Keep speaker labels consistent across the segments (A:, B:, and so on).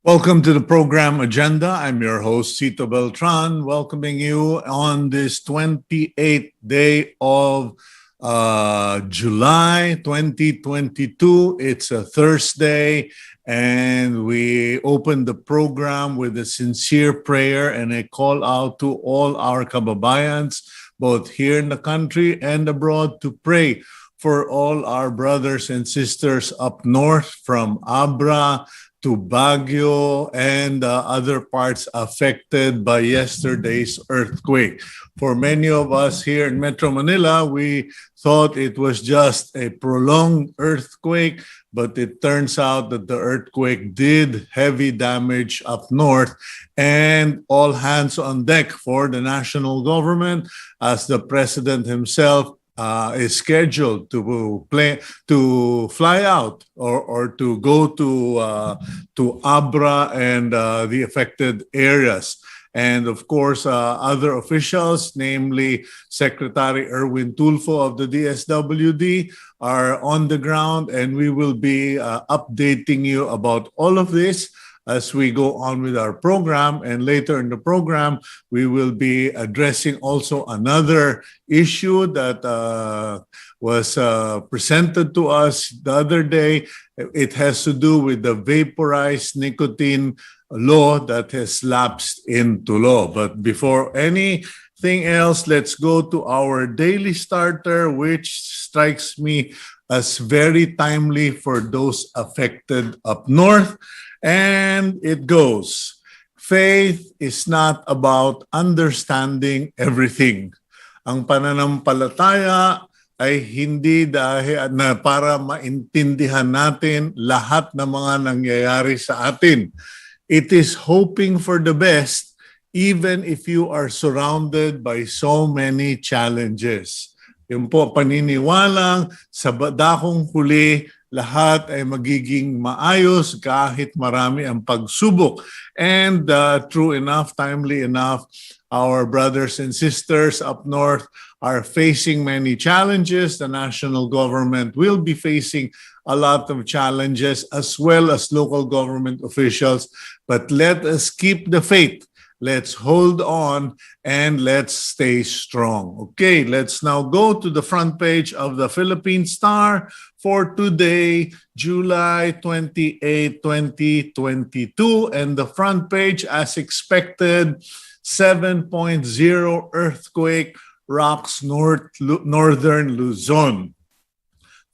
A: Welcome to the program agenda. I'm your host, Cito Beltran, welcoming you on this 28th day of July 2022. It's a Thursday, and we open the program with a sincere prayer and a call out to all our kababayans, both here in the country and abroad, to pray for all our brothers and sisters up north from Abra to Baguio and other parts affected by yesterday's earthquake. For many of us here in Metro Manila, we thought it was just a prolonged earthquake, but it turns out that the earthquake did heavy damage up north, and all hands on deck for the national government as the president himself is scheduled to fly out or to go to Abra and the affected areas. And of course, other officials, namely Secretary Erwin Tulfo of the DSWD, are on the ground, and we will be updating you about all of this as we go on with our program. And later in the program, we will be addressing also another issue that was presented to us the other day. It has to do with the Vaporized Nicotine Law that has lapsed into law. But before anything else, let's go to our daily starter, which strikes me as very timely for those affected up north. And it goes, faith is not about understanding everything. Ang pananampalataya ay hindi dahil na para maintindihan natin lahat ng mga nangyayari sa atin. It is hoping for the best even if you are surrounded by so many challenges. Yung po paniniwalang sa dakong huli, lahat ay magiging maayos kahit marami ang pagsubok. And true enough, timely enough, our brothers and sisters up north are facing many challenges. The national government will be facing a lot of challenges, as well as local government officials. But let us keep the faith. Let's hold on and let's stay strong. Okay, let's now go to the front page of the Philippine Star for today, July 28, 2022. And the front page, as expected, 7.0 earthquake rocks northern Luzon.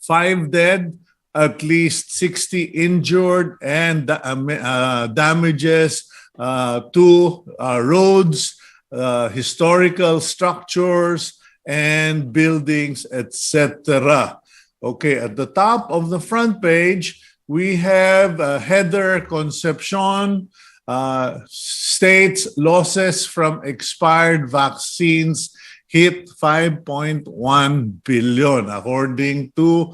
A: 5 dead, at least 60 injured, and damages to roads, historical structures, and buildings, etc. Okay, at the top of the front page, we have a header, Concepcion, states losses from expired vaccines hit 5.1 billion. According to,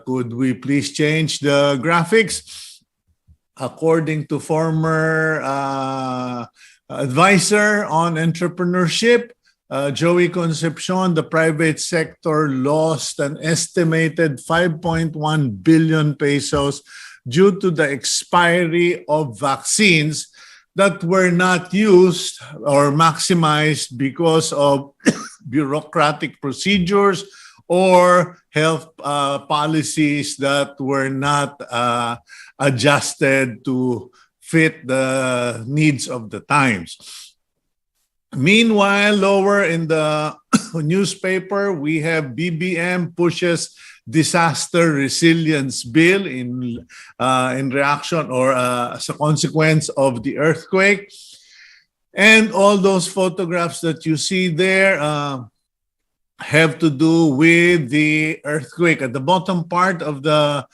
A: could we please change the graphics? According to former advisor on entrepreneurship, Joey Concepcion, the private sector lost an estimated 5.1 billion pesos due to the expiry of vaccines that were not used or maximized because of bureaucratic procedures or health policies that were not adjusted to fit the needs of the times. Meanwhile, lower in the newspaper, we have BBM pushes disaster resilience bill in reaction or as a consequence of the earthquake. And all those photographs that you see there have to do with the earthquake. At the bottom part of the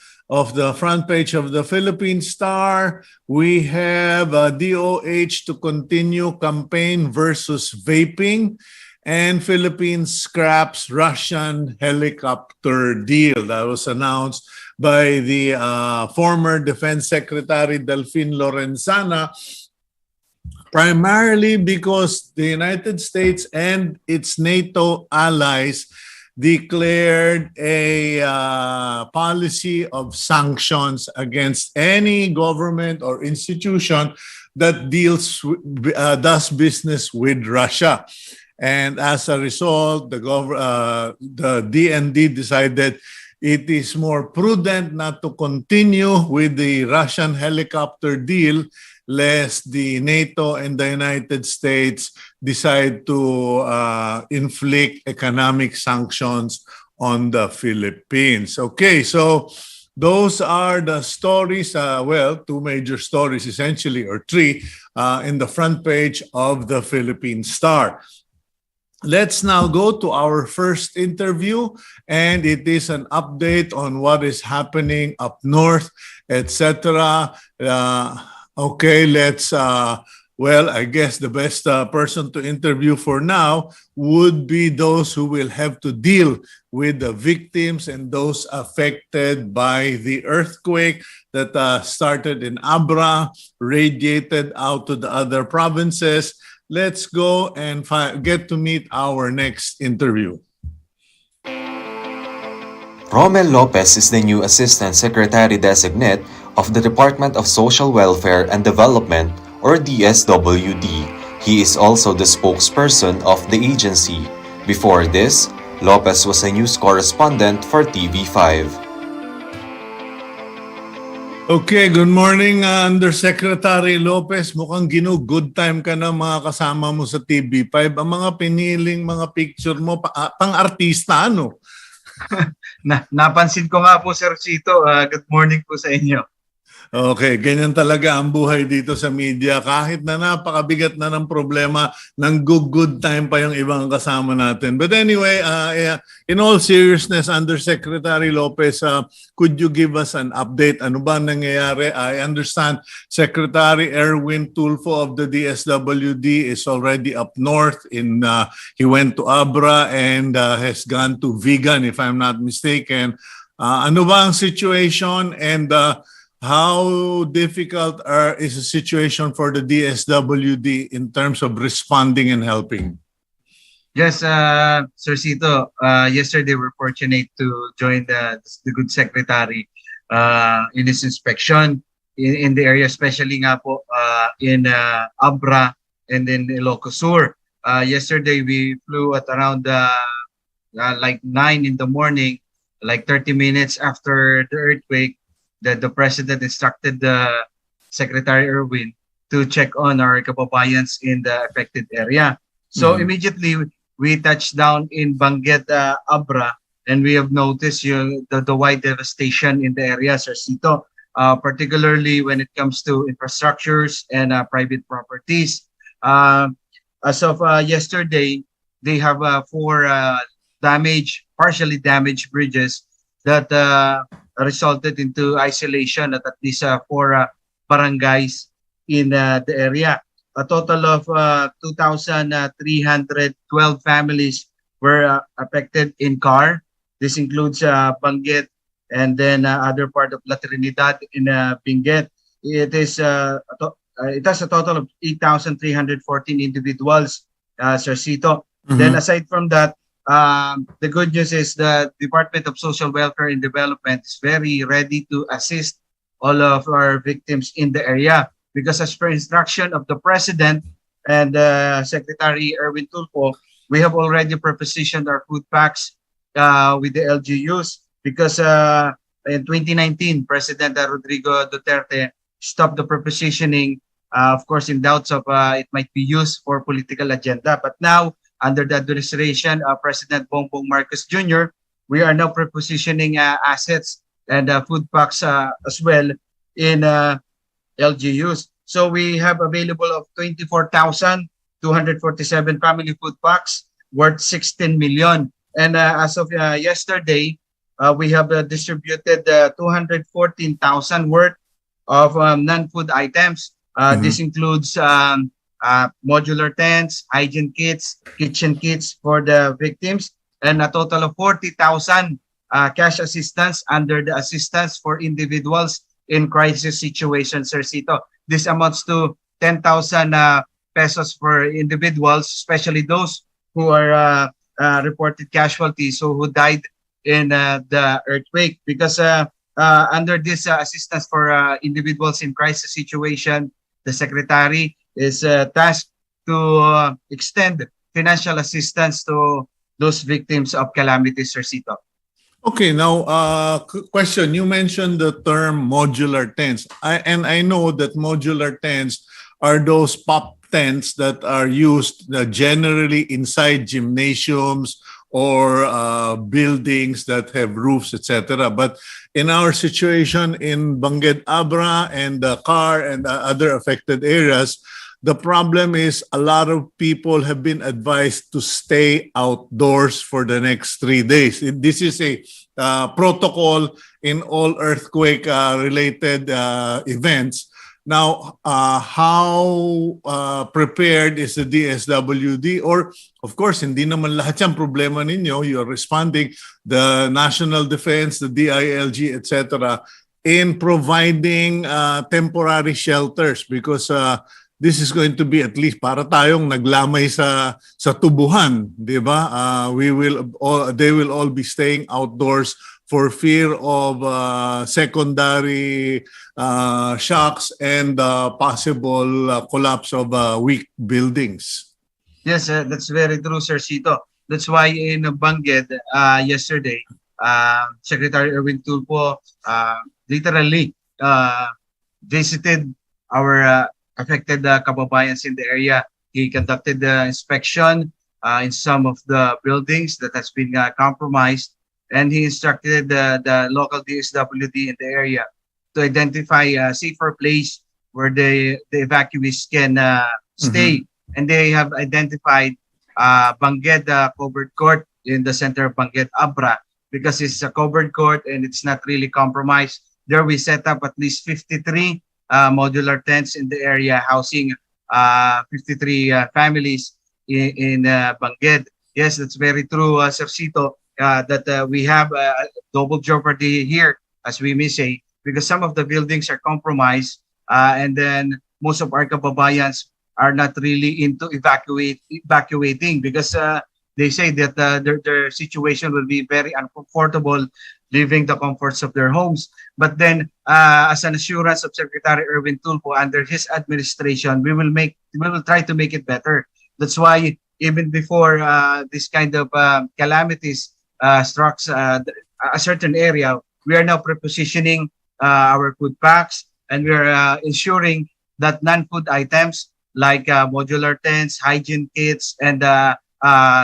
A: front page of the Philippine Star, we have DOH to continue campaign versus vaping, and Philippines scraps Russian helicopter deal. That was announced by the former Defense Secretary Delfin Lorenzana, primarily because the United States and its NATO allies declared a policy of sanctions against any government or institution that does business with Russia. And as a result, the DND decided it is more prudent not to continue with the Russian helicopter deal, lest the NATO and the United States decide to inflict economic sanctions on the Philippines. Okay, so those are the stories, two major stories essentially, or three, in the front page of the Philippine Star. Let's now go to our first interview, and it is an update on what is happening up north, etc. Okay, let's, I guess the best person to interview for now would be those who will have to deal with the victims and those affected by the earthquake that started in Abra, radiated out to the other provinces. Let's go and get to meet our next interview.
B: Rommel Lopez is the new Assistant Secretary Designet of the Department of Social Welfare and Development, or Dswd. He is also the spokesperson of the agency. Before this, Lopez was a news correspondent for TV5.
A: Okay, good morning, Undersecretary Lopez. Mukhang good time ka na mga kasama mo sa TV5. Ang mga piniling mga picture mo, pang-artista, ano?
C: Napansin ko nga po, Sir Cito. Good morning po sa inyo.
A: Okay, ganyan talaga ang buhay dito sa media. Kahit na napakabigat na ng problema, ng good time pa yung ibang kasama natin. But anyway, in all seriousness, Undersecretary Lopez, could you give us an update? Ano ba nangyayari? I understand Secretary Erwin Tulfo of the DSWD is already up north. He went to Abra and has gone to Vigan, if I'm not mistaken. Ano ba ang situation, and how difficult is the situation for the DSWD in terms of responding and helping?
C: Yes, Sir Cito. Yesterday, we're fortunate to join the good secretary in his inspection in the area, especially nga po in Abra and then Ilocos Sur. Yesterday, we flew at around like 9 in the morning, like 30 minutes after the earthquake. That the President instructed the Secretary Erwin to check on our kababayans in the affected area. So immediately we touched down in Banguet, Abra, and we have noticed the wide devastation in the area, Sir Cito, particularly when it comes to infrastructures and private properties. As of yesterday, they have 4 partially damaged bridges that resulted into isolation at least 4 barangays in the area. A total of 2,312 families were affected in Car. This includes Banguet and then other part of La Trinidad in Benguet. It has a total of 8,314 individuals, Sir Cito. Then aside from that, the good news is the Department of Social Welfare and Development is very ready to assist all of our victims in the area, because as per instruction of the President and Secretary Erwin Tulfo, we have already prepositioned our food packs with the LGUs, because in 2019, President Rodrigo Duterte stopped the prepositioning, of course, in doubts of it might be used for political agenda. But now, under the administration of President Bongbong Marcos Jr., we are now prepositioning assets and food packs as well in LGUs. So we have available of 24,247 family food packs worth 16 million. And as of yesterday, we have distributed 214,000 worth of non-food items. This includes modular tents, hygiene kits, kitchen kits for the victims, and a total of 40,000 cash assistance under the assistance for individuals in crisis situations, Sir Cito. This amounts to 10,000 pesos for individuals, especially those who are reported casualties who died in the earthquake, because under this assistance for individuals in crisis situation, the secretary is tasked to extend financial assistance to those victims of calamities, Sir Cito.
A: Okay, now question. You mentioned the term modular tents. I know that modular tents are those pop tents that are used generally inside gymnasiums or buildings that have roofs, etc. But in our situation in Benguet, Abra, and Car and other affected areas, the problem is a lot of people have been advised to stay outdoors for the next 3 days. This is a protocol in all earthquake-related events. Now, how prepared is the DSWD? Or, of course, hindi naman lahat yung problema ninyo. You're responding, the National Defense, the DILG, etc., in providing temporary shelters, because this is going to be at least para tayong naglamay sa tubuhan, di ba? They will all be staying outdoors for fear of secondary shocks and possible collapse of weak buildings.
C: Yes, that's very true, Sir Cito. That's why in Benguet yesterday, Secretary Erwin Tulfo literally visited our affected kababayans in the area. He conducted the inspection in some of the buildings that has been compromised, and he instructed the local DSWD in the area to identify a safer place where the evacuees can stay. And they have identified Benguet covered court in the center of Benguet, Abra, because it's a covered court and it's not really compromised. There we set up at least 53 modular tents in the area, housing 53 families in Benguet. Yes, that's very true, Sir Cito, that we have double jeopardy here, as we may say, because some of the buildings are compromised, and then most of our kababayans are not really into evacuating, because they say that their situation will be very uncomfortable leaving the comforts of their homes. But then, as an assurance of Secretary Erwin Tulfo under his administration, we will try to make it better. That's why even before this kind of calamities strikes a certain area, we are now prepositioning our food packs, and we are ensuring that non-food items like modular tents, hygiene kits, and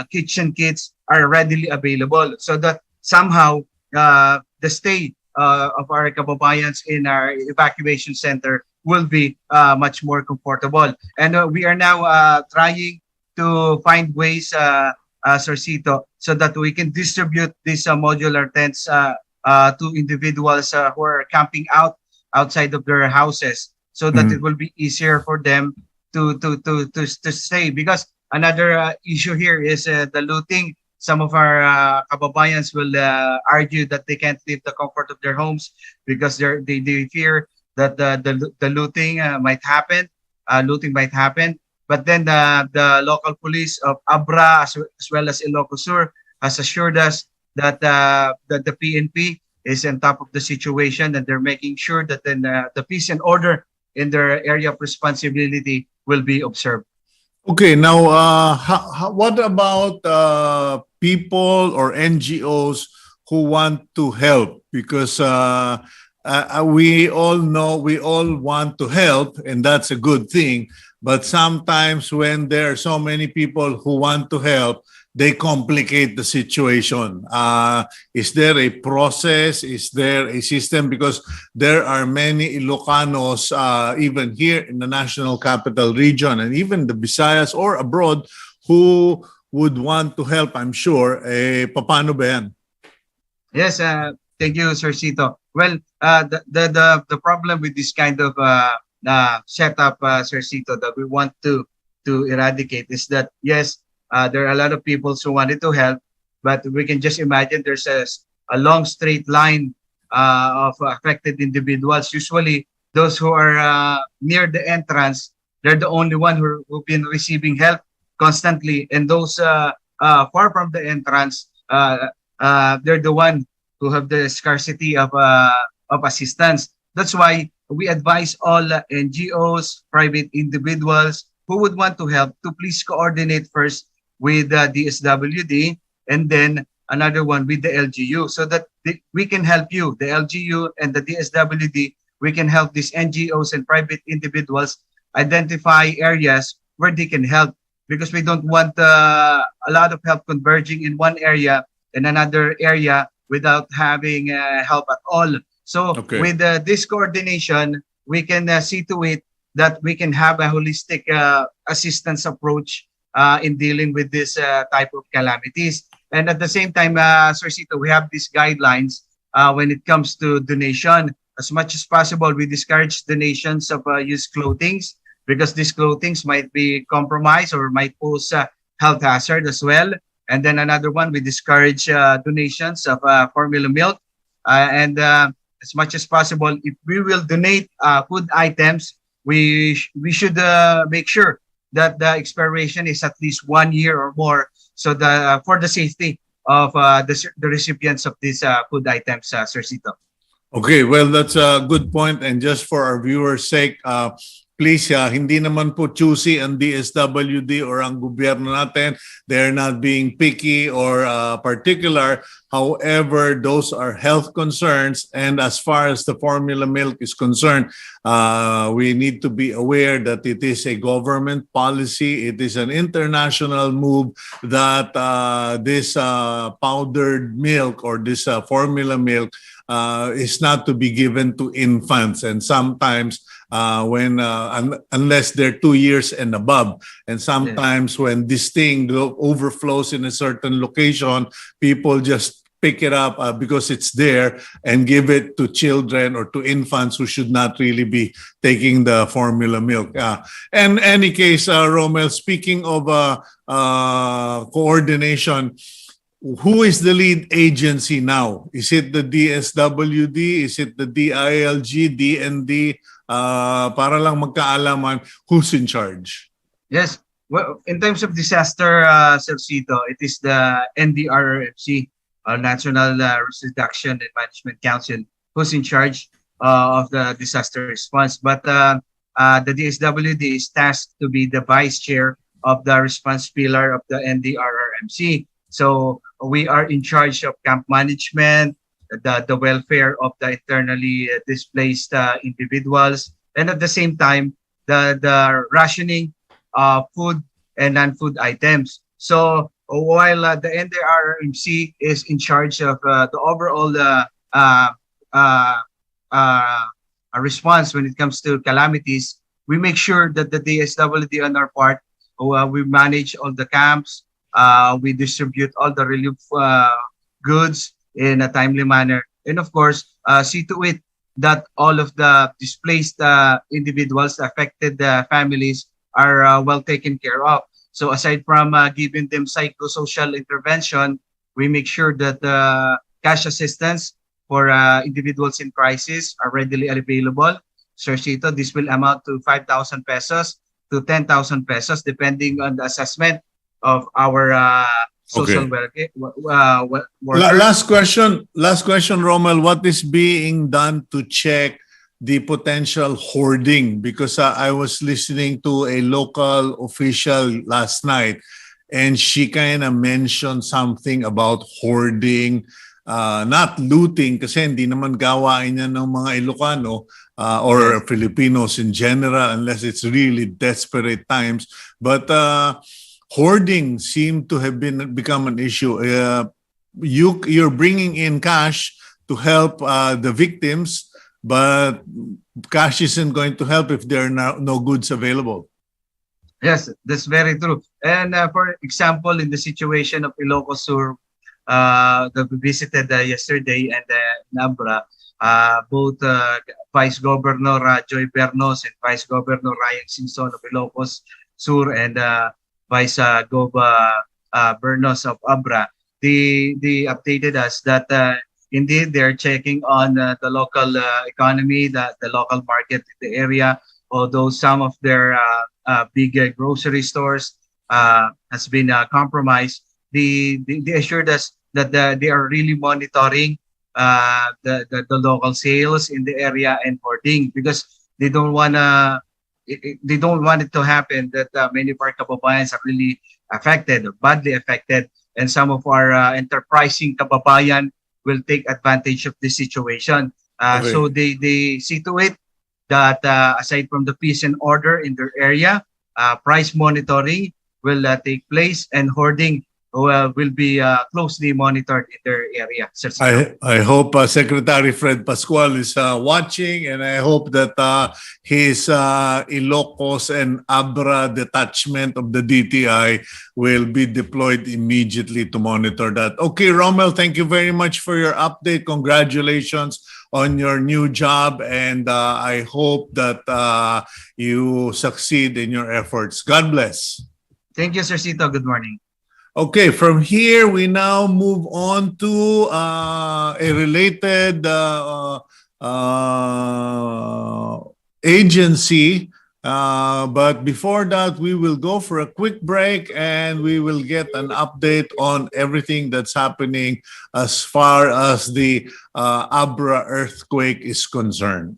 C: kitchen kits are readily available, so that somehow the stay of our kababayans in our evacuation center will be much more comfortable. And we are now trying to find ways, Sir Cito, so that we can distribute these modular tents to individuals who are camping outside of their houses, so that it will be easier for them to stay. Because another issue here is the looting. Some of our kababayans will argue that they can't leave the comfort of their homes because they fear that the looting might happen. Looting might happen. But then the local police of Abra as well as Ilocos Sur has assured us that the PNP is on top of the situation, and they're making sure that then the peace and order in their area of responsibility will be observed.
A: Okay, now what about people or NGOs who want to help? Because we all know we all want to help, and that's a good thing. But sometimes when there are so many people who want to help, they complicate the situation. Is there a process? Is there a system? Because there are many Ilocanos, even here in the National Capital Region, and even the Visayas or abroad, who would want to help, I'm sure. Paano ba yan?
C: Yes, thank you, Sir Cito. Well, the problem with this kind of setup, Sir Cito, that we want to eradicate is that, yes, there are a lot of people who wanted to help, but we can just imagine there's a long straight line of affected individuals. Usually, those who are near the entrance, they're the only one who've been receiving help constantly. And those far from the entrance. They're the one who have the scarcity of assistance. That's why we advise all NGOs, private individuals who would want to help to please coordinate first with the DSWD and then another one with the LGU so that we can help you, the LGU and the DSWD, we can help these NGOs and private individuals identify areas where they can help because we don't want a lot of help converging in one area and another area without having help at all. So with this coordination, we can see to it that we can have a holistic assistance approach in dealing with this type of calamities. And at the same time, Sir Cito, we have these guidelines when it comes to donation. As much as possible, we discourage donations of used clothing because these clothing might be compromised or might pose health hazard as well. And then another one, we discourage donations of formula milk. And as much as possible, if we will donate food items, we should make sure that the expiration is at least 1 year or more, so for the safety of the recipients of these food items, Sir Cito.
A: Okay, well, that's a good point. And just for our viewers' sake, please, hindi naman po choosy ang DSWD or ang gobyerno natin. They're not being picky or particular. However, those are health concerns. And as far as the formula milk is concerned, we need to be aware that it is a government policy. It is an international move that this powdered milk or this formula milk is not to be given to infants. And sometimes unless they're 2 years and above. And sometimes when this thing overflows in a certain location, people just pick it up because it's there and give it to children or to infants who should not really be taking the formula milk. In any case, Romel, speaking of coordination, who is the lead agency now? Is it the DSWD? Is it the DILG, DND? Para lang magkaalaman who's in charge.
C: Yes. Well, in terms of disaster, Sir Cito, it is the NDRRMC, National Risk Reduction and Management Council, who's in charge of the disaster response. But the DSWD is tasked to be the vice chair of the response pillar of the NDRRMC. So we are in charge of camp management, the welfare of the internally displaced individuals, and at the same time, the rationing of food and non-food items. So while the NDRRMC is in charge of the overall response when it comes to calamities, we make sure that the DSWD on our part, we manage all the camps, we distribute all the relief goods in a timely manner, and of course, see to it that all of the displaced individuals, affected families are well taken care of. So aside from giving them psychosocial intervention, we make sure that cash assistance for individuals in crisis are readily available. Sir Cito, this will amount to 5,000 pesos to 10,000 pesos, depending on the assessment of our social worker.
A: Last question, Rommel. What is being done to check the potential hoarding? Because I was listening to a local official last night, and she kind of mentioned something about hoarding, not looting, kasi hindi naman gawain yan ng mga Ilocano or Filipinos in general, unless it's really desperate times. But hoarding seemed to have become an issue. You're bringing in cash to help the victims, but cash isn't going to help if there are no goods available.
C: Yes, that's very true. And for example, in the situation of Ilocos Sur that we visited yesterday and in Abra, both Vice Governor Joy Bernos and Vice Governor Ryan Simpson of Ilocos Sur and Vice Gov Bernos of Abra, they updated us that indeed they're checking on the local economy, the local market in the area, although some of their big grocery stores has been compromised. they assured us that they are really monitoring the local sales in the area and hoarding, because they don't wanna they don't want it to happen that many of our kababayans are really affected or badly affected, and some of our enterprising kababayan will take advantage of this situation. So
A: Okay.
C: they see to it that aside from the peace and order in their area, price monitoring will take place, and hoarding will be closely monitored in their area, Sir Cito.
A: I hope Secretary Fred Pascual is watching, and I hope that his Ilocos and Abra detachment of the DTI will be deployed immediately to monitor that. Okay, Rommel, thank you very much for your update. Congratulations on your new job, and I hope that you succeed in your efforts. God bless.
C: Thank you, Sir Cito. Good morning.
A: Okay, from here we now move on to a related agency. But before that, we will go for a quick break and we will get an update on everything that's happening as far as the Abra earthquake is concerned.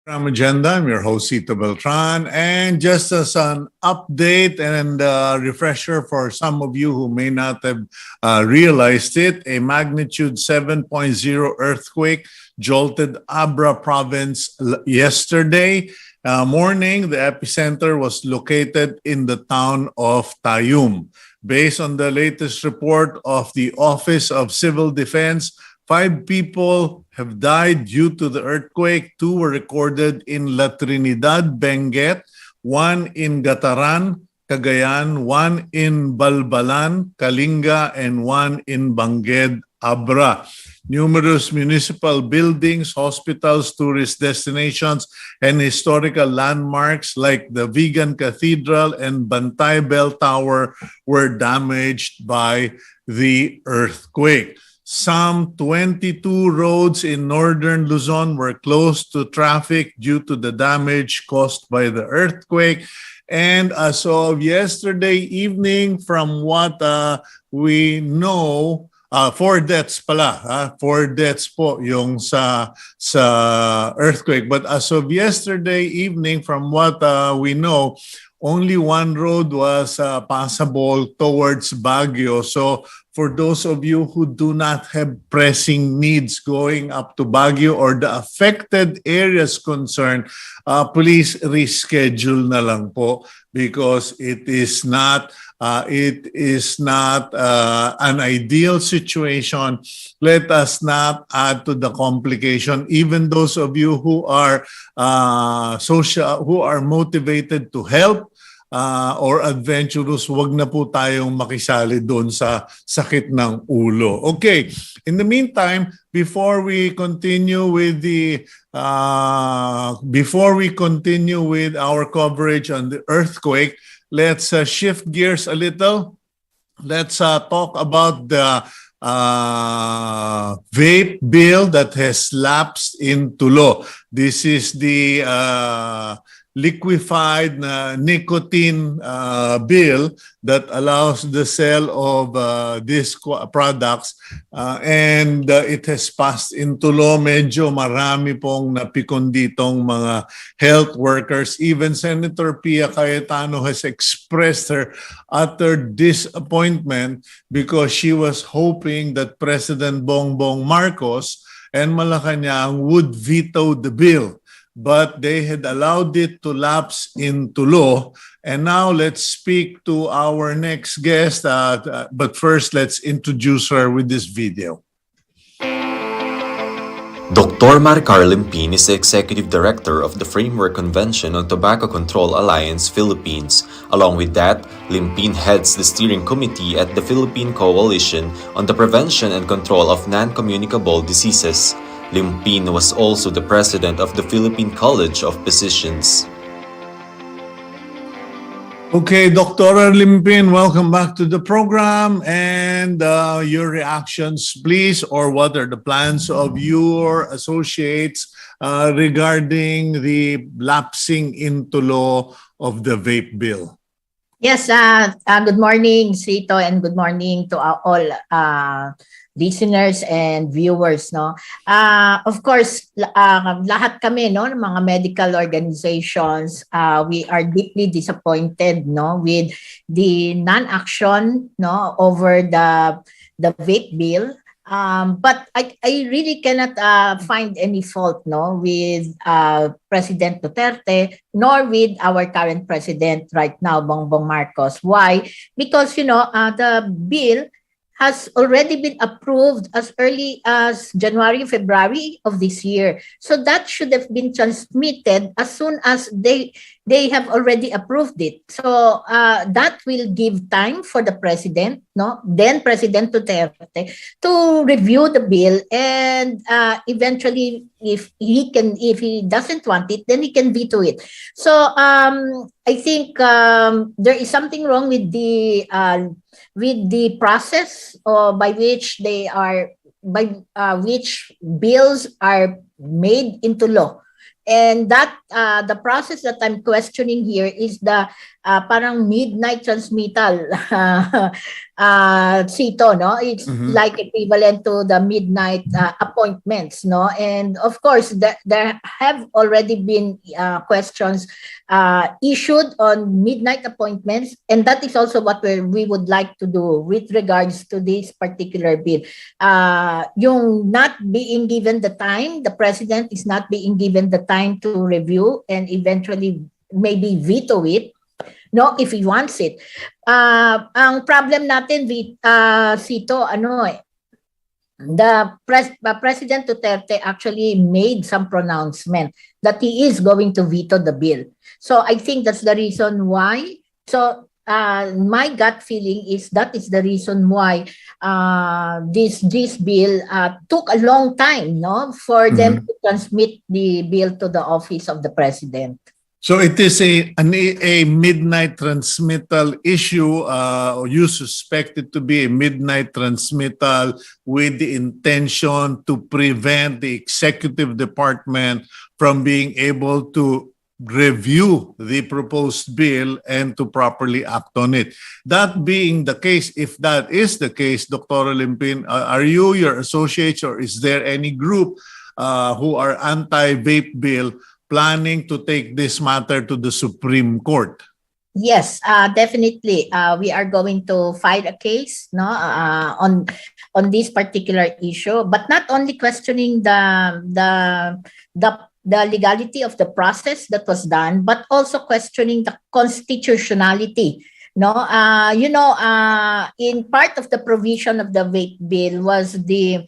A: Agenda. I'm your host, Cito Beltran. And just as an update and refresher for some of you who may not have realized it, a magnitude 7.0 earthquake jolted Abra province yesterday morning. The epicenter was located in the town of Tayum. Based on the latest report of the Office of Civil Defense, 5 people have died due to the earthquake. 2 were recorded in La Trinidad, Benguet, 1 in Gataran, Cagayan, 1 in Balbalan, Kalinga, and 1 in Bangued, Abra. Numerous municipal buildings, hospitals, tourist destinations, and historical landmarks like the Vegan Cathedral and Bantay Bell Tower were damaged by the earthquake. Some 22 roads in northern Luzon were closed to traffic due to the damage caused by the earthquake. And as of yesterday evening, from what we know, 4 deaths pala. 4 deaths po yung sa earthquake. But as of yesterday evening, from what we know, only 1 road was passable towards Baguio. So for those of you who do not have pressing needs going up to Baguio or the affected areas concerned, please reschedule na lang po because it is not an ideal situation. Let us not add to the complication. Even those of you who are who are motivated to help or adventurous, wag na po tayong makisali doon sa sakit ng ulo. Okay, in the meantime, before we continue with our coverage on the earthquake, let's shift gears a little. Let's talk about the vape bill that has lapsed into law. This is the liquefied nicotine bill that allows the sale of these products and it has passed into law. Medyo marami pong napikon ditong mga health workers. Even Senator Pia Cayetano has expressed her utter disappointment because she was hoping that President Bongbong Marcos and Malacanang would veto the bill. But they had allowed it to lapse into law. And now let's speak to our next guest. But first, let's introduce her with this video.
B: Dr. Maricar Limpin is the Executive Director of the Framework Convention on Tobacco Control Alliance Philippines. Along with that, Limpin heads the steering committee at the Philippine Coalition on the Prevention and Control of Non-Communicable Diseases. Limpin was also the president of the Philippine College of Physicians.
A: Okay, Dr. Limpin, welcome back to the program. And your reactions, please, or what are the plans of your associates regarding the lapsing into law of the vape bill?
D: Yes, good morning, Cito, and good morning to all listeners and viewers, no. Of course, lahat kami, no, ng mga medical organizations, we are deeply disappointed, no, with the non-action, no, over the vape bill. But I really cannot find any fault, no, with President Duterte, nor with our current president right now, Bongbong Marcos. Why? Because, you know, the bill has already been approved as early as January, February of this year. So that should have been transmitted as soon as they have already approved it. So that will give time for the president, no, then President Duterte, to review the bill and eventually, if he doesn't want it, then he can veto it. So I think there is something wrong with the process by which which bills are made into law. And that the process that I'm questioning here is the parang midnight transmittal, Cito, no? It's like equivalent to the midnight appointments, no? And of course, there have already been questions issued on midnight appointments, and that is also what we would like to do with regards to this particular bill. Yung not being given the time, the president is not being given the time to review and eventually maybe veto it, no, if he wants it. Ang problem natin, Cito, the President Duterte actually made some pronouncement that he is going to veto the bill. So I think that's the reason why. So my gut feeling is that is the reason why this bill took a long time, no, for them to transmit the bill to the office of the president.
A: So it is a midnight transmittal issue. You suspect it to be a midnight transmittal with the intention to prevent the executive department from being able to review the proposed bill and to properly act on it. That being the case, if that is the case, Dr. Limpin, are you, your associates, or is there any group who are anti-vape bill planning to take this matter to the Supreme Court?
D: Yes, definitely. We are going to file a case, no, on this particular issue, but not only questioning the legality of the process that was done, but also questioning the constitutionality. No, in part of the provision of the vape bill was the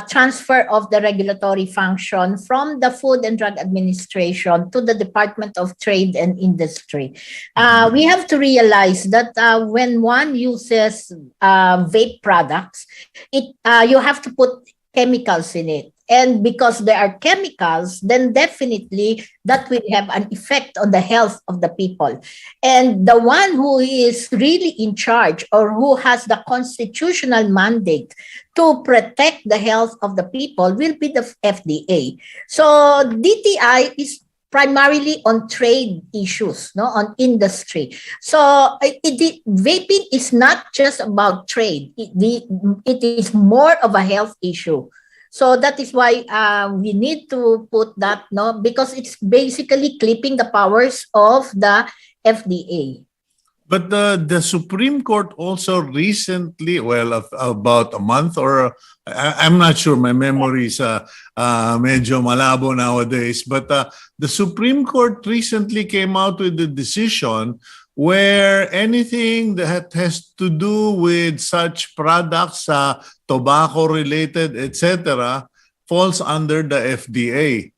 D: transfer of the regulatory function from the Food and Drug Administration to the Department of Trade and Industry. We have to realize that when one uses vape products, you have to put chemicals in it. And because there are chemicals, then definitely that will have an effect on the health of the people. And the one who is really in charge or who has the constitutional mandate to protect the health of the people will be the FDA. So DTI is primarily on trade issues, no, on industry. So vaping is not just about trade. It is more of a health issue. So that is why we need to put that, no, because it's basically clipping the powers of the FDA.
A: But the Supreme Court also recently, well, about a month or I'm not sure, my memory is medyo malabo nowadays, but the Supreme Court recently came out with a decision where anything that has to do with such products, tobacco-related, etc., falls under the FDA.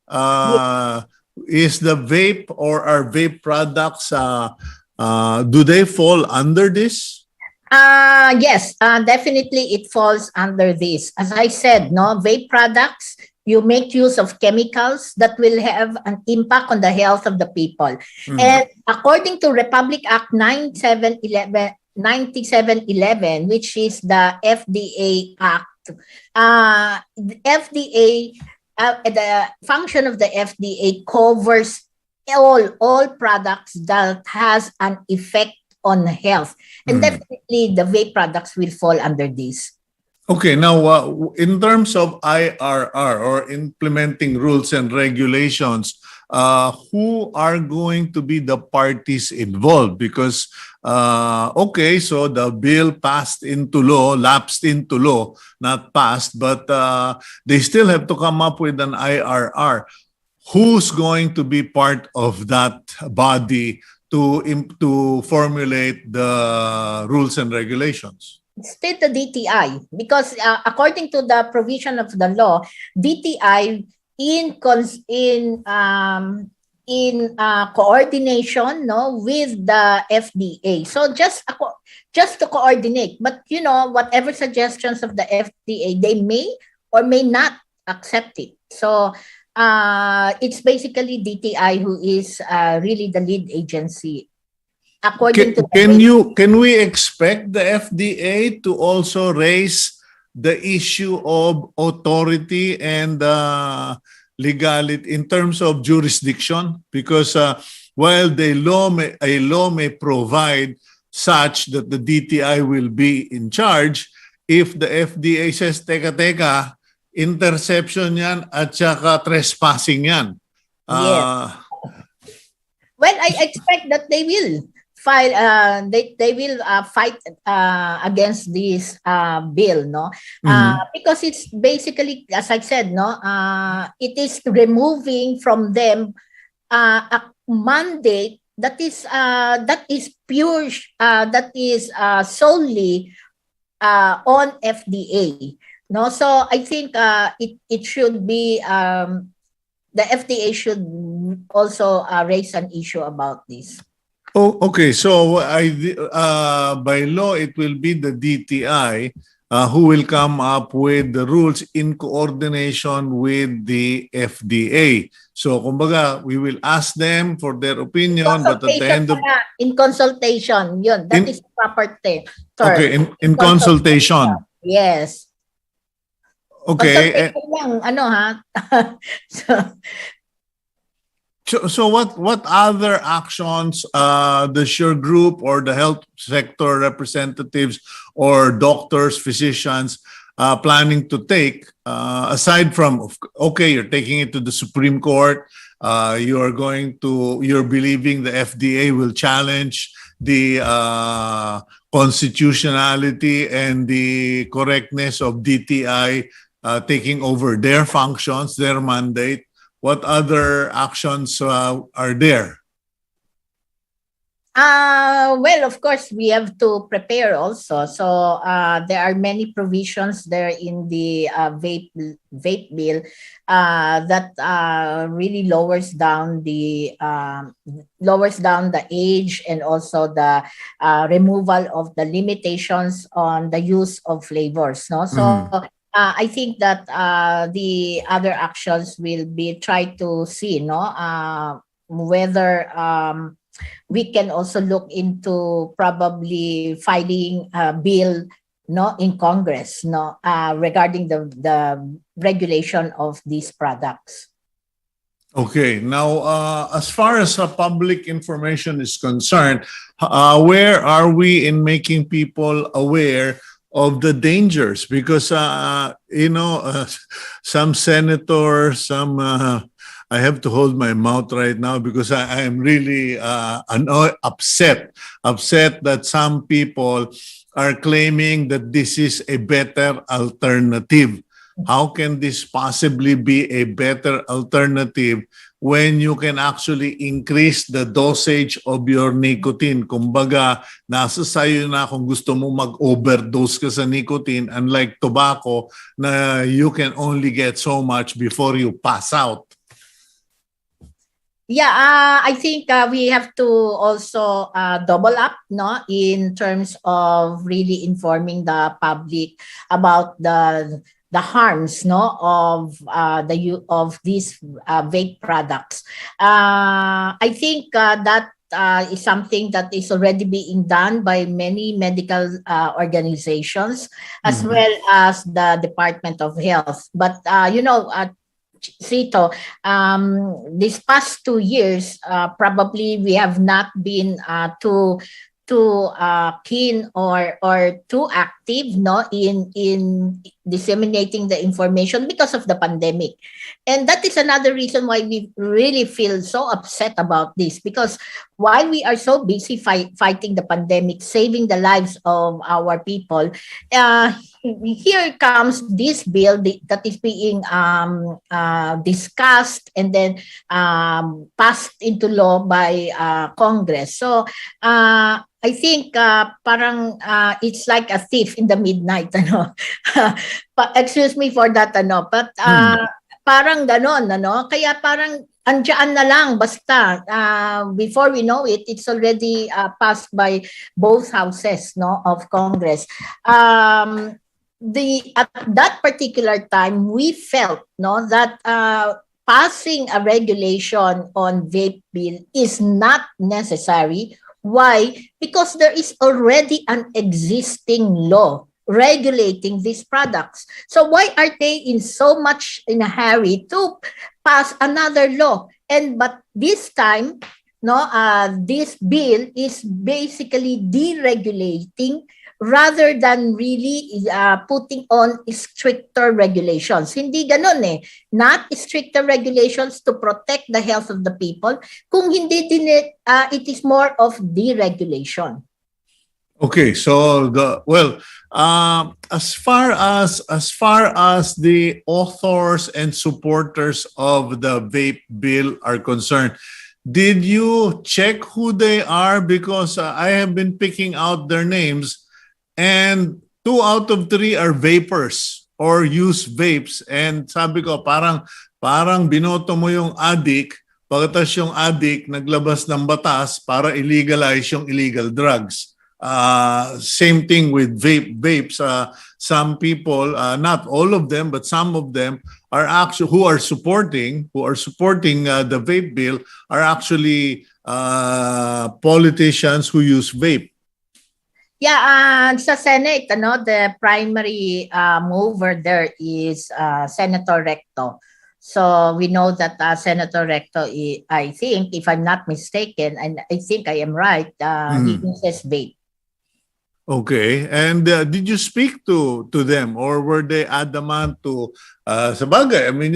A: Is the vape or are vape products, do they fall under this?
D: Yes, definitely it falls under this. As I said, no, vape products, you make use of chemicals that will have an impact on the health of the people. And according to Republic Act 9711, which is the FDA Act, the FDA, the function of the FDA covers all products that has an effect on health. And definitely the vape products will fall under this.
A: Okay, now in terms of IRR or implementing rules and regulations, who are going to be the parties involved? Because, okay, so the bill passed into law, lapsed into law, not passed, but they still have to come up with an IRR. Who's going to be part of that body to formulate the rules and regulations?
D: Still the DTI, because according to the provision of the law, DTI in coordination, no, with the FDA. So just to coordinate, but whatever suggestions of the FDA, they may or may not accept it. So it's basically DTI who is really the lead agency.
A: Can we expect the FDA to also raise the issue of authority and legality in terms of jurisdiction? Because while a law may provide such that the DTI will be in charge, if the FDA says, teka, interception yan at saka trespassing yan.
D: Yes. Well, I expect that they will file. They will fight against this bill, no? Because it's basically, as I said, no, it is removing from them a mandate that is pure, that is solely on FDA. No, so I think it should be. The FDA should also raise an issue about this.
A: Oh, okay. So by law, it will be the DTI who will come up with the rules in coordination with the FDA. So, kumbaga, we will ask them for their opinion, but at the end of...
D: In consultation, yun. That is the proper term.
A: Okay, in consultation.
D: Yes.
A: Okay. So what other actions does your group or the health sector representatives or doctors, physicians planning to take aside from, okay, you're taking it to the Supreme Court, you're believing the FDA will challenge the constitutionality and the correctness of DTI taking over their functions, their mandate? What other actions are there?
D: Well, of course, we have to prepare also. So there are many provisions there in the vape bill that really lowers down the age, and also the removal of the limitations on the use of flavors. No, so. I think that the other actions will be try to see, whether we can also look into probably filing a bill, in Congress, regarding the regulation of these products.
A: Okay. Now, as far as public information is concerned, where are we in making people aware of the dangers? Because some senators, I have to hold my mouth right now because I am really upset that some people are claiming that this is a better alternative. How can this possibly be a better alternative when you can actually increase the dosage of your nicotine? Kumbaga, nasa sayo na kung gusto mo mag-overdose ka sa nicotine, unlike tobacco na you can only get so much before you pass out.
D: Yeah, I think we have to also double up, in terms of really informing the public about the harms, of these vape products. I think that is something that is already being done by many medical organizations, as well as the Department of Health. But Cito, these past 2 years, probably we have not been too keen or too active, in disseminating the information because of the pandemic. And that is another reason why we really feel so upset about this, because while we are so busy fighting the pandemic, saving the lives of our people, here comes this bill that is being discussed and then passed into law by Congress. So I think parang it's like a thief in the midnight, excuse me for that, but parang ganon, kaya parang andyan na lang, basta before we know it, it's already passed by both houses, of Congress. At that particular time, we felt, that passing a regulation on vape bill is not necessary. Why? Because there is already an existing law regulating these products. So why are they in so much in a hurry to pass another law. But this time, this bill is basically deregulating rather than really putting on stricter regulations. Hindi ganun eh. Not stricter regulations to protect the health of the people. Kung hindi din it is more of deregulation.
A: Okay, so as far as the authors and supporters of the vape bill are concerned, did you check who they are? Because I have been picking out their names, and 2 out of 3 are vapors or use vapes. And sabi ko, parang binoto mo yung addict, pagkatapos yung addict naglabas ng batas para illegalize yung illegal drugs. Same thing with vapes. Some people, not all of them, but some of them are actually who are supporting the vape bill are actually politicians who use vape.
D: Yeah, sa Senate, the primary mover there is Senator Recto. So we know that Senator Recto, I think, if I'm not mistaken, and I think I am right, he uses vape.
A: Okay. And did you speak to them, or were they adamant to sa bagay? I mean,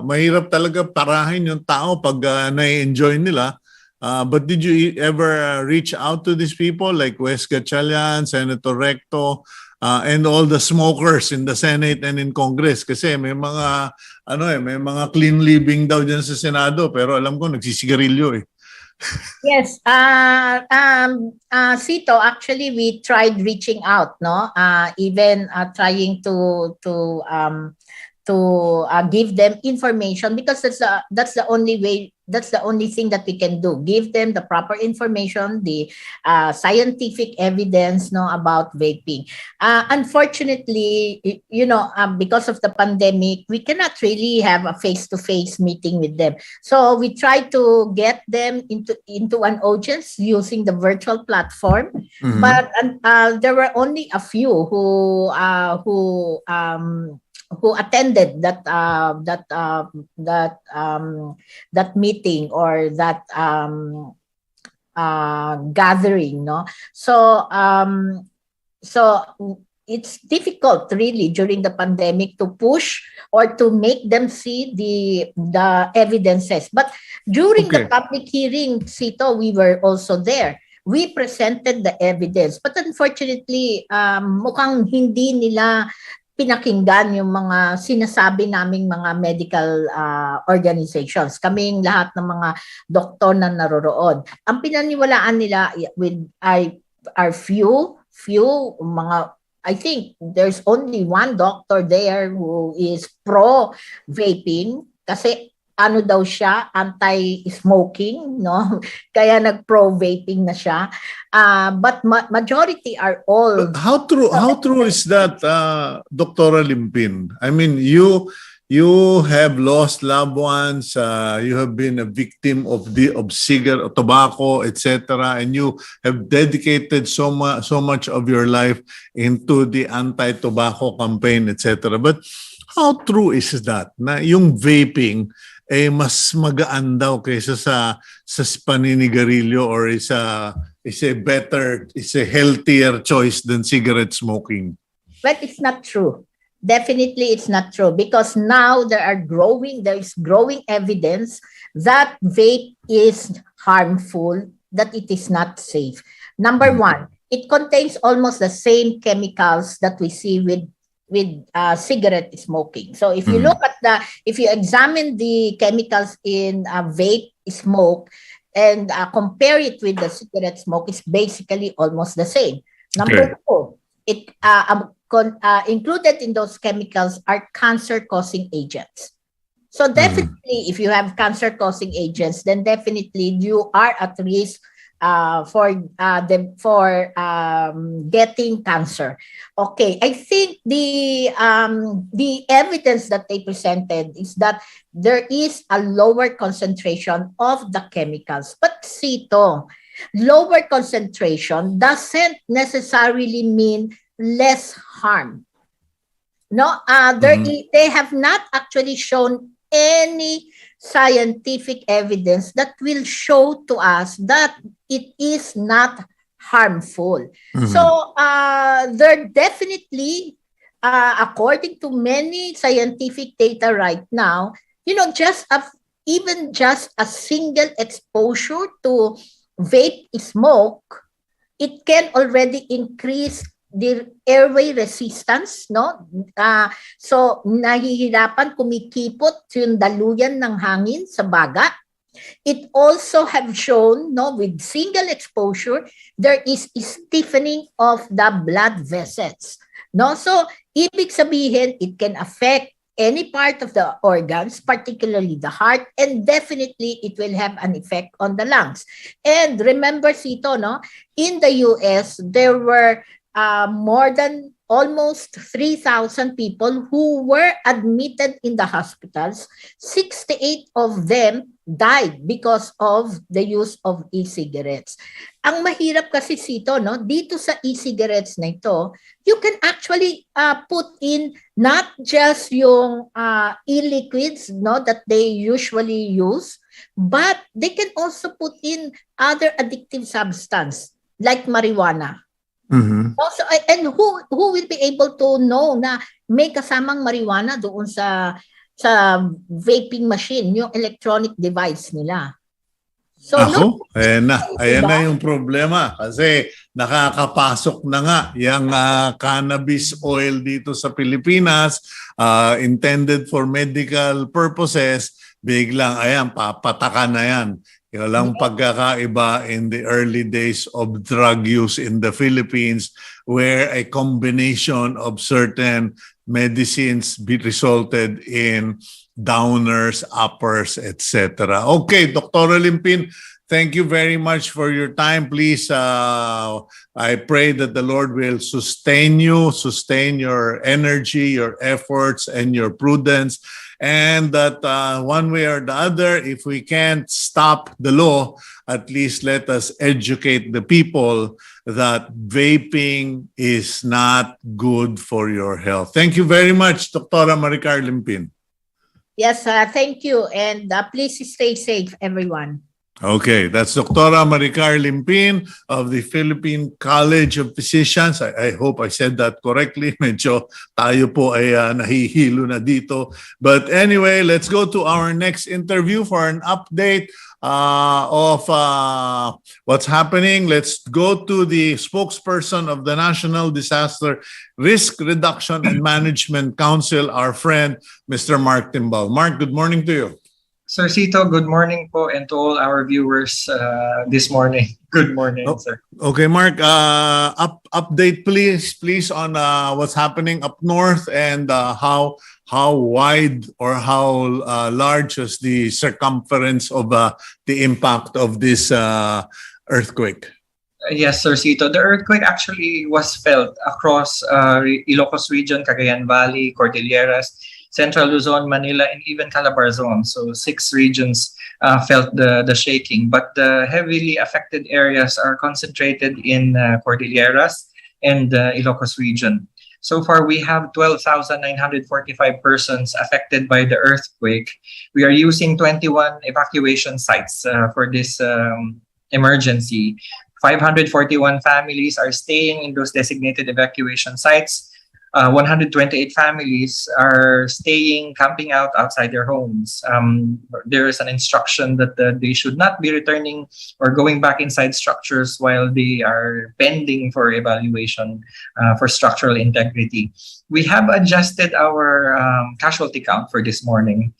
A: mahirap talaga parahin yung tao pag na-enjoy nila. But did you ever reach out to these people like Wes Gatchalian, Senator Recto, and all the smokers in the Senate and in Congress? Kasi may mga may mga clean living daw diyan sa Senado, pero alam ko nagsisigarilyo eh.
D: Yes, Cito, actually we tried reaching out, even trying to give them information, because that's the only way, that's the only thing that we can do. Give them the proper information, the scientific evidence about vaping. Unfortunately, because of the pandemic, we cannot really have a face-to-face meeting with them. So we tried to get them into an audience using the virtual platform, but there were only a few who attended that meeting or that gathering, so it's difficult really during the pandemic to push or to make them see the evidences. But during the public hearing, Cito, we were also there. We presented the evidence, but unfortunately, mukhang hindi nila pinakinggan yung mga sinasabi naming mga medical organizations. Kaming lahat ng mga doktor na naroroon. Ang pinaniwalaan nila are few mga, I think there's only one doctor there who is pro-vaping kasi daw siya, anti-smoking, Kaya nag-pro-vaping na siya. But majority are all...
A: How true is that, Dr. Limpin? I mean, you have lost loved ones, you have been a victim of cigarette, tobacco, etc., and you have dedicated so much of your life into the anti-tobacco campaign, etc. But how true is that na yung vaping mas magaan daw kaysa sa paninigarilyo, or is a healthier choice than cigarette smoking?
D: But it's not true. Definitely it's not true, because now there is growing evidence that vape is harmful, that it is not safe. Number one, it contains almost the same chemicals that we see with cigarette smoking. So if you look at if you examine the chemicals in vape smoke and compare it with the cigarette smoke, it's basically almost the same. Number two, it included in those chemicals are cancer-causing agents. So definitely, if you have cancer-causing agents, then definitely you are at risk for getting cancer. Okay, I think the evidence that they presented is that there is a lower concentration of the chemicals. But Cito, lower concentration doesn't necessarily mean less harm. They have not actually shown any scientific evidence that will show to us that it is not harmful. So there definitely, according to many scientific data right now, even just a single exposure to vape smoke, it can already increase the airway resistance, no? So nahihirapan kumikipot yung daluyan ng hangin sa baga. It also have shown, no, with single exposure, there is stiffening of the blood vessels, no? So ibig sabihin, it can affect any part of the organs, particularly the heart, and definitely it will have an effect on the lungs. And remember, Cito, no, in the US, there were more than almost 3,000 people who were admitted in the hospitals. 68 of them died because of the use of e-cigarettes. Ang mahirap kasi, Cito, no, dito sa e-cigarettes na ito, you can actually put in not just yung e-liquids, no, that they usually use, but they can also put in other addictive substance like marijuana. Also, and who will be able to know na may kasamang marijuana doon sa vaping machine, yung electronic device nila? So,
A: ayan na yung problema kasi nakakapasok na nga yung cannabis oil dito sa Pilipinas, intended for medical purposes, biglang ayan, papatakan na yan. Yung lang pagkakaiba in the early days of drug use in the Philippines where a combination of certain medicines resulted in downers, uppers, etc. Okay, Dr. Limpin, thank you very much for your time. Please, I pray that the Lord will sustain you, sustain your energy, your efforts, and your prudence. And that one way or the other, if we can't stop the law, at least let us educate the people that vaping is not good for your health. Thank you very much, Dr. Maricar Limpin.
D: Yes, thank you. And please stay safe, everyone.
A: Okay, that's Dr. Maricar Limpin of the Philippine College of Physicians. I hope I said that correctly. Medyo tayo po ay nahihilo na dito. But anyway, let's go to our next interview for an update of what's happening. Let's go to the spokesperson of the National Disaster Risk Reduction and Management Council, our friend, Mr. Mark Timbal. Mark, good morning to you.
E: Sir Cito, good morning po, and to all our viewers this morning. Good morning, sir.
A: Okay, Mark, update please on what's happening up north and how wide or how large is the circumference of the impact of this earthquake?
E: Yes, Sir Cito. The earthquake actually was felt across Ilocos region, Cagayan Valley, Cordilleras, Central Luzon, Manila, and even Calabarzon. So 6 regions felt the shaking. But the heavily affected areas are concentrated in Cordilleras and Ilocos region. So far, we have 12,945 persons affected by the earthquake. We are using 21 evacuation sites for this emergency. 541 families are staying in those designated evacuation sites. 128 families are staying, camping out outside their homes. There is an instruction that they should not be returning or going back inside structures while they are pending for evaluation for structural integrity. We have adjusted our casualty count for this morning,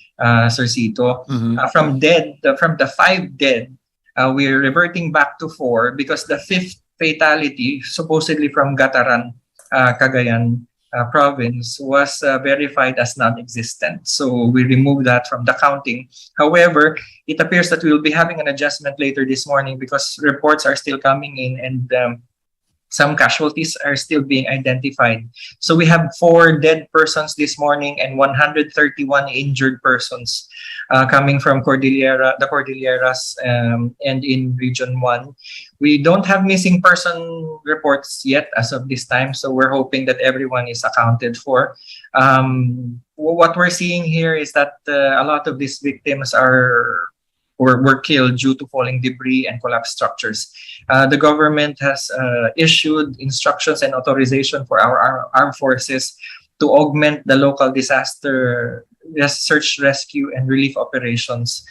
E: Sir Cito. From the 5 dead, we're reverting back to 4 because the 5th fatality, supposedly from Gataran, Cagayan province, was verified as non-existent. So we removed that from the counting. However, it appears that we will be having an adjustment later this morning because reports are still coming in, and Some casualties are still being identified. So we have 4 dead persons this morning and 131 injured persons coming from the Cordilleras and in Region 1. We don't have missing person reports yet as of this time, so we're hoping that everyone is accounted for. What we're seeing here is that a lot of these victims were killed due to falling debris and collapsed structures. The government has issued instructions and authorization for our armed forces to augment the local disaster search, rescue, and relief operations.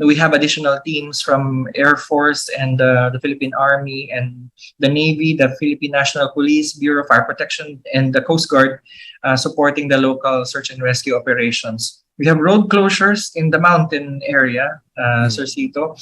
E: We have additional teams from Air Force and the Philippine Army and the Navy, the Philippine National Police, Bureau of Fire Protection, and the Coast Guard supporting the local search and rescue operations. We have road closures in the mountain area, Sir Cito,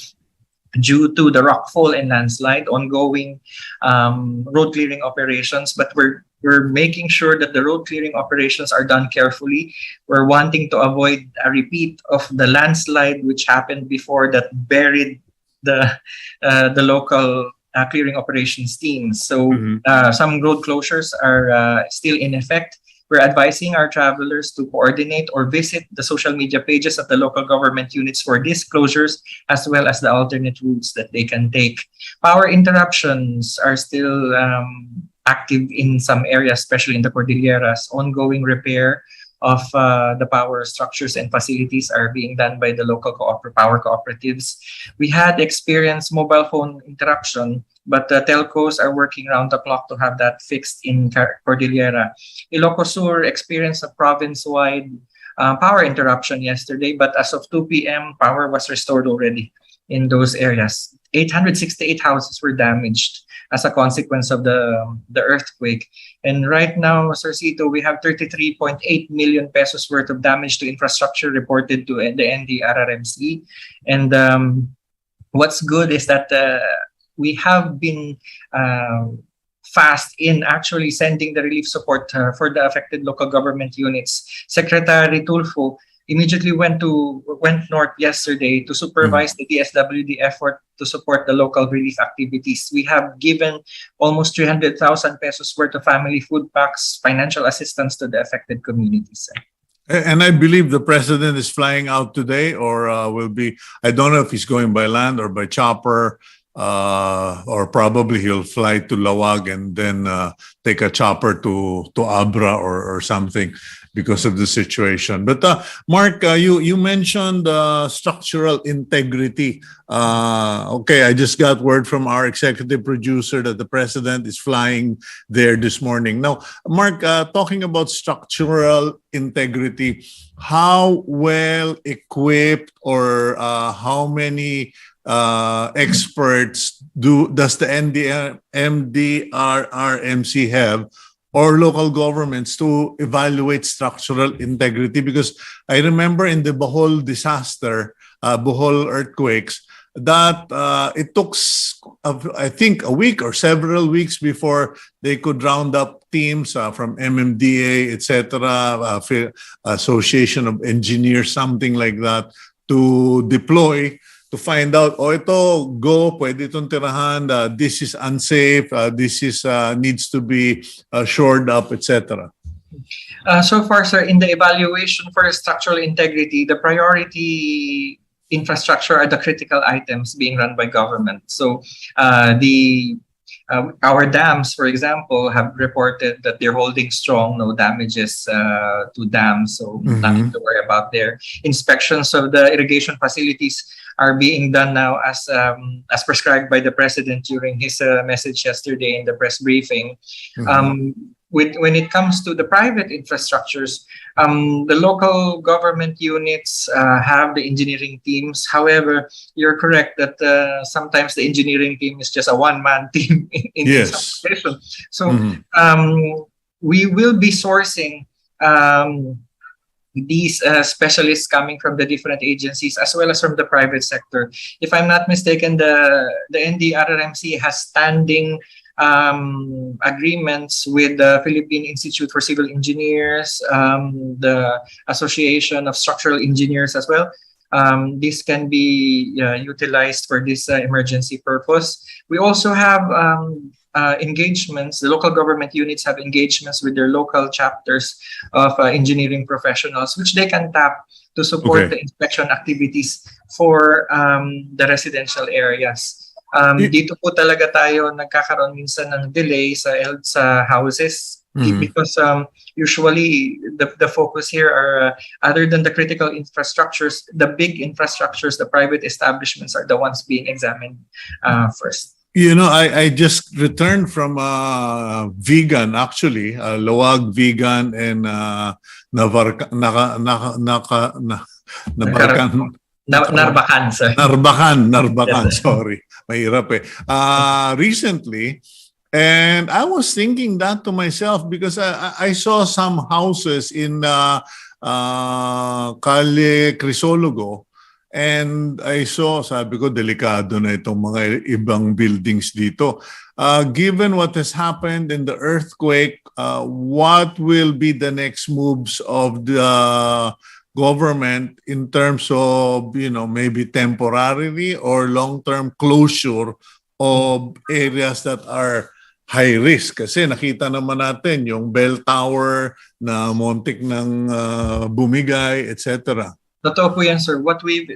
E: due to the rockfall and landslide, ongoing road clearing operations. But we're making sure that the road clearing operations are done carefully. We're wanting to avoid a repeat of the landslide which happened before that buried the local clearing operations teams. So some road closures are still in effect. We're advising our travelers to coordinate or visit the social media pages of the local government units for these closures, as well as the alternate routes that they can take. Power interruptions are still active in some areas, especially in the Cordilleras. Ongoing repair of the power structures and facilities are being done by the local power cooperatives. We had experienced mobile phone interruption, but the telcos are working round the clock to have that fixed in Cordillera. Ilocos Sur experienced a province-wide power interruption yesterday, but as of 2 p.m., power was restored already in those areas. 868 houses were damaged as a consequence of the earthquake. And right now, Sir Cito, we have 33.8 million pesos worth of damage to infrastructure reported to the NDRRMC. And what's good is that we have been fast in actually sending the relief support for the affected local government units. Secretary Tulfo immediately went north yesterday to supervise the Dswd effort to support the local relief activities. We have given almost 300,000 pesos worth of family food packs, financial assistance to the affected communities.
A: And I believe the president is flying out today, or will be, I don't know if he's going by land or by chopper, or probably he'll fly to Lawag and then take a chopper to Abra or something because of the situation. But Mark, you mentioned structural integrity. Okay, I just got word from our executive producer that the president is flying there this morning. Now, Mark, talking about structural integrity, how well equipped or how many experts does the NDRRMC have, or local governments, to evaluate structural integrity? Because I remember in the Bohol disaster, Bohol earthquakes, that it took, I think, a week or several weeks before they could round up teams from MMDA, etc., Association of Engineers, something like that, to deploy to find out, ito, go, pwede itong tirahan, this is unsafe, this is needs to be shored up, etc.
E: So far, sir, in the evaluation for structural integrity, the priority infrastructure are the critical items being run by government. So our dams, for example, have reported that they're holding strong, no damages to dams, so nothing to worry about there. Inspections of the irrigation facilities are being done now as prescribed by the president during his message yesterday in the press briefing. When it comes to the private infrastructures, the local government units have the engineering teams. However, you're correct that sometimes the engineering team is just a one-man team in some situations. So we will be sourcing these specialists coming from the different agencies as well as from the private sector. If I'm not mistaken, the NDRRMC has standing agreements with the Philippine Institute for Civil Engineers, the Association of Structural Engineers as well. This can be utilized for this emergency purpose. We also have engagements. The local government units have engagements with their local chapters of engineering professionals, which they can tap to support the inspection activities for the residential areas. Dito po talaga tayo nagkakaroon minsan ng delay sa houses because usually the focus here are other than the critical infrastructures, the big infrastructures, the private establishments are the ones being examined first.
A: You know, I just returned from vegan, actually, Lawag Vegan and
E: Narbacan, sir.
A: Narbacan, sorry. Mahirap eh. Recently, and I was thinking that to myself because I saw some houses in Calle Crisologo, and I saw, sabi ko, delikado na itong mga ibang buildings dito. Given what has happened in the earthquake, what will be the next moves of the government in terms of, you know, maybe temporarily or long-term closure of areas that are high risk? Kasi nakita naman natin yung bell tower na muntik ng bumigay, etc.
E: Totoo po yan, sir. What we've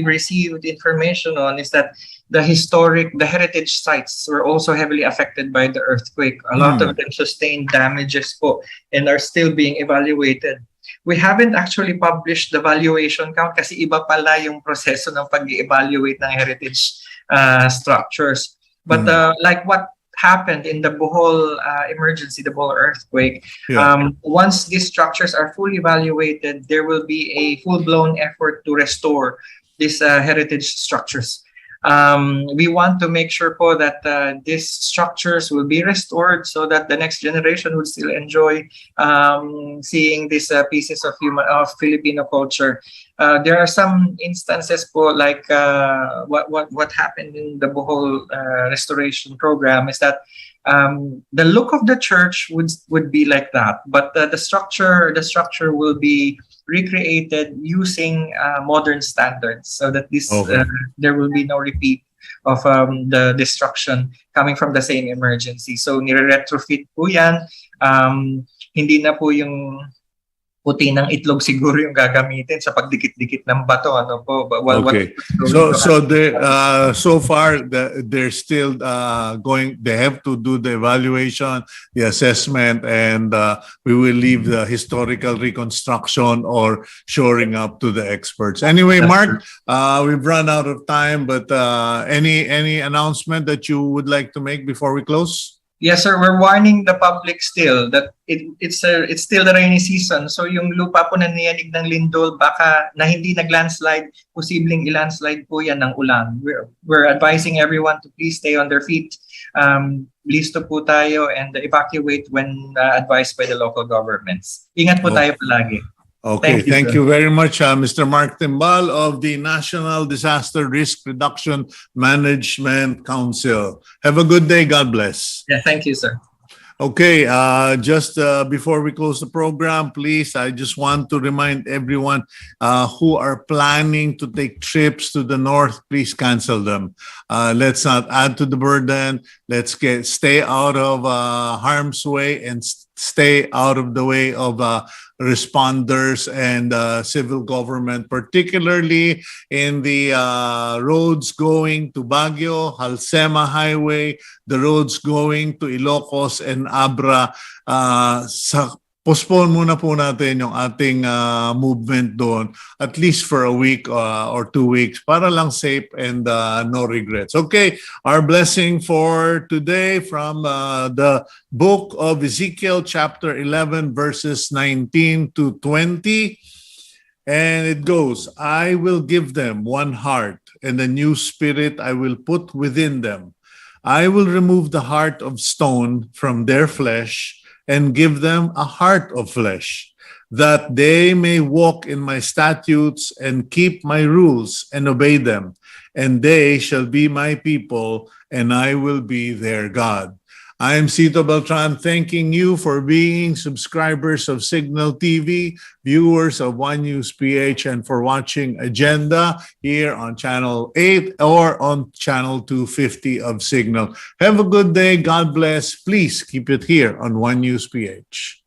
E: received information on is that the heritage sites were also heavily affected by the earthquake. A lot of them sustained damages po and are still being evaluated. We haven't actually published the valuation count kasi iba pala yung proseso ng pag-evaluate ng heritage structures. But like what happened in the Bohol emergency, the Bohol earthquake, once these structures are fully evaluated, there will be a full-blown effort to restore these heritage structures. We want to make sure po that these structures will be restored so that the next generation would still enjoy seeing these pieces of Filipino culture. There are some instances po like what happened in the Bohol restoration program is that the look of the church would be like that, but the structure will be recreated using modern standards so that there will be no repeat of the destruction coming from the same emergency. So nire-retrofit po yan. Hindi na po yung puti ng itlog siguro yung gagamitin sa pagdikit-dikit ng bato, ano po.
A: Okay. So far they're still going. They have to do the evaluation, the assessment, and we will leave the historical reconstruction or shoring up to the experts. Anyway, Mark, we've run out of time, but any announcement that you would like to make before we close?
E: Yes, sir. We're warning the public still that it's still the rainy season. So yung lupa po na niyanig ng lindol, baka na hindi nag-landslide, posibleng i-landslide po yan ng ulan. We're advising everyone to please stay on their feet. Listo po tayo and evacuate when advised by the local governments. Ingat po tayo palagi.
A: Okay, thank you very much, Mr. Mark Timbal of the National Disaster Risk Reduction Management Council. Have a good day. God bless.
E: Yeah, thank you, sir.
A: Okay, just before we close the program, please, I just want to remind everyone who are planning to take trips to the north, please cancel them. Let's not add to the burden. Let's stay out of harm's way and stay out of the way of responders and civil government, particularly in the roads going to Baguio, Halsema Highway, the roads going to Ilocos and Abra. Postpone muna po natin yung ating movement doon at least for a week or 2 weeks para lang safe and no regrets. Okay, our blessing for today from the book of Ezekiel chapter 11 verses 19 to 20. And it goes, I will give them one heart and a new spirit I will put within them. I will remove the heart of stone from their flesh and give them a heart of flesh, that they may walk in my statutes and keep my rules and obey them. And they shall be my people, and I will be their God. I am Cito Beltran, thanking you for being subscribers of Cignal TV, viewers of One News PH, and for watching Agenda here on Channel 8 or on Channel 250 of Cignal. Have a good day. God bless. Please keep it here on One News PH.